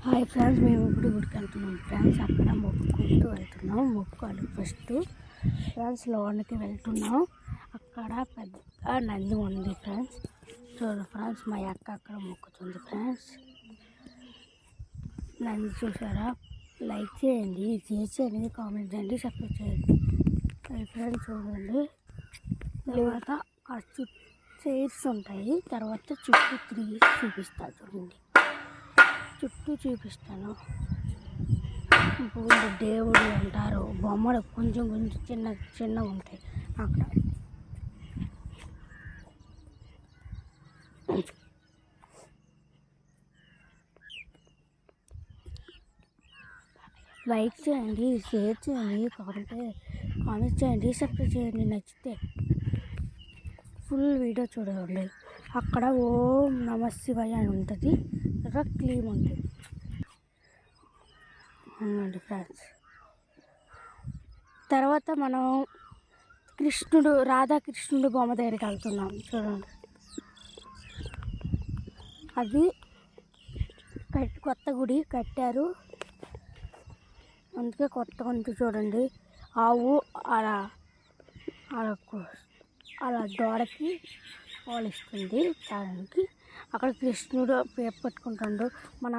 Hi friends, మేము ఇప్పుడు గుడికి వెళ్తున్నాం ఫ్రెండ్స్. అక్కడ మొక్కుకుంటూ వెళ్తున్నాం. మొక్కుకోవాలి ఫస్ట్ ఫ్రెండ్స్. లోనికి వెళ్తున్నాం. అక్కడ పెద్ద నంది ఉంది ఫ్రెండ్స్. చూడండి ఫ్రెండ్స్, మా అక్క అక్కడ మొక్కుతుంది ఫ్రెండ్స్. నంది చూసారా? లైక్ చేయండి, షేర్ చేయండి, కామెంట్ చేయండి, సబ్స్క్రైబ్ చేయండి ఫ్రెండ్స్. చూడండి, తర్వాత ఆ చైర్స్ ఉంటాయి. తర్వాత చుట్టూ తిరిగి చూపిస్తారు. చూడండి, చుట్టూ చూపిస్తాను. దేవుడు అంటారు, బొమ్మలు కొంచెం కొంచెం చిన్నగా ఉంటాయి అక్కడ. లైక్ చేయండి, షేర్ చేయండి, కామెంట్ చేయండి, సబ్స్క్రైబ్ చేయండి. నచ్చితే ఫుల్ వీడియో చూడండి. అక్కడ ఓం నమ శివాయ అని ఉంటుంది. అక్కడ క్లీన్ ఉంటుంది అవునండి ఫ్రెండ్స్. తర్వాత మనం రాధాకృష్ణుడు బొమ్మ దగ్గరికి వెళ్తున్నాం. చూడండి, అది కొత్త గుడి కట్టారు, అందుకే కొత్త ఉంది. చూడండి, ఆవు అలా అలా దూడకి పాలిస్తుంది తాగడానికి. అక్కడ కృష్ణుడు పేరు పట్టుకుంటాడు. మన